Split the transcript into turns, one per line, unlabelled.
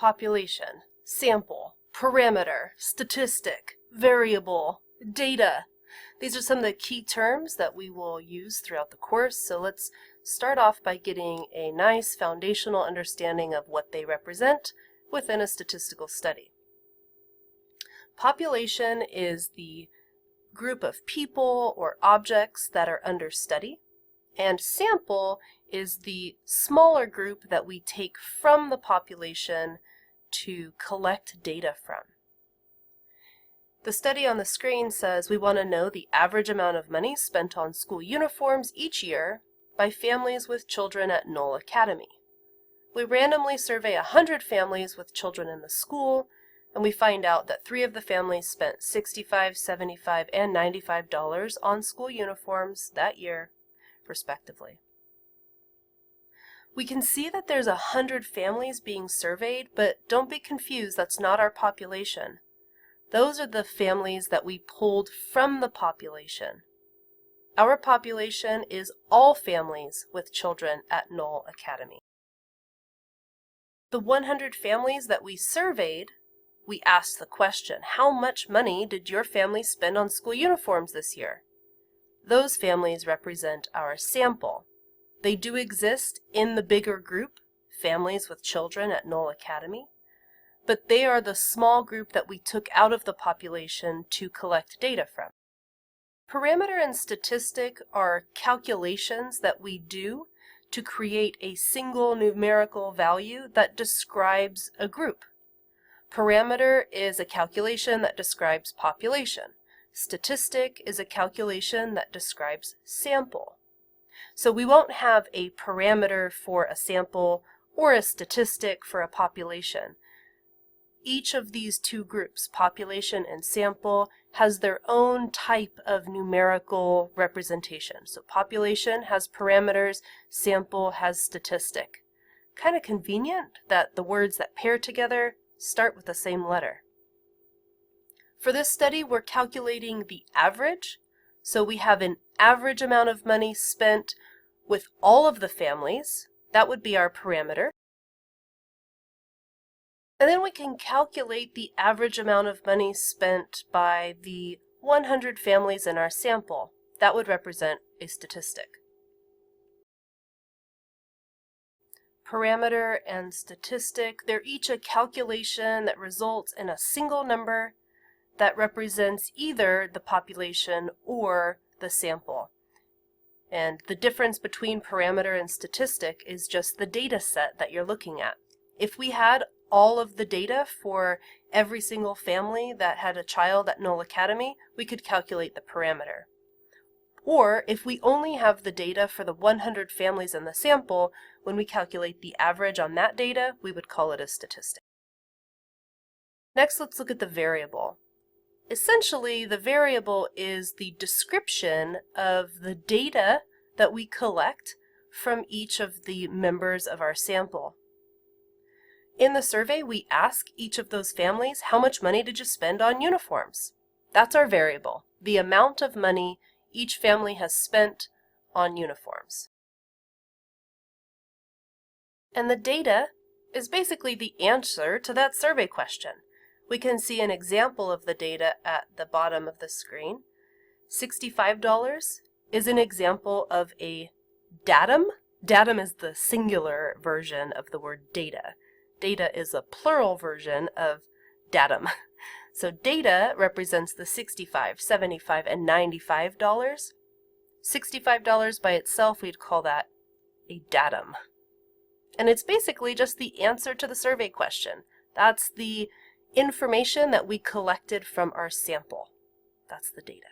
population, sample, parameter, statistic, variable, data. These are some of the key terms that we will use throughout the course, so let's start off by getting a nice foundational understanding of what they represent within a statistical study. Population is the group of people or objects that are under study, and sample is the smaller group that we take from the population to collect data from. The study on the screen says we want to know the average amount of money spent on school uniforms each year by families with children at Knoll Academy. We randomly survey 100 families with children in the school, and we find out that 3 of the families spent $65, $75, and $95 on school uniforms that year, respectively. We can see that there's 100 families being surveyed, but don't be confused, that's not our population. Those are the families that we pulled from the population. Our population is all families with children at Knoll Academy. The 100 families that we surveyed, we asked the question, how much money did your family spend on school uniforms this year? Those families represent our sample. They do exist in the bigger group, families with children at Knoll Academy, but they are the small group that we took out of the population to collect data from. Parameter and statistic are calculations that we do to create a single numerical value that describes a group. Parameter is a calculation that describes population. Statistic is a calculation that describes sample. So we won't have a parameter for a sample or a statistic for a population. Each of these two groups, population and sample, has their own type of numerical representation. So population has parameters, sample has statistic. Kind of convenient that the words that pair together start with the same letter. For this study, we're calculating the average. So we have an average amount of money spent with all of the families. That would be our parameter. And then we can calculate the average amount of money spent by the 100 families in our sample. That would represent a statistic. Parameter and statistic, they're each a calculation that results in a single number that represents either the population or the sample. And the difference between parameter and statistic is just the data set that you're looking at. If we had all of the data for every single family that had a child at Knoll Academy, we could calculate the parameter. Or if we only have the data for the 100 families in the sample, when we calculate the average on that data, we would call it a statistic. Next, let's look at the variable. Essentially, the variable is the description of the data that we collect from each of the members of our sample. In the survey, we ask each of those families, how much money did you spend on uniforms? That's our variable, the amount of money each family has spent on uniforms. And the data is basically the answer to that survey question. We can see an example of the data at the bottom of the screen. $65 is an example of a datum. Datum is the singular version of the word data. Data is a plural version of datum. So data represents the $65, $75, and $95. $65 by itself, we'd call that a datum. And it's basically just the answer to the survey question. That's the information that we collected from our sample. That's the data.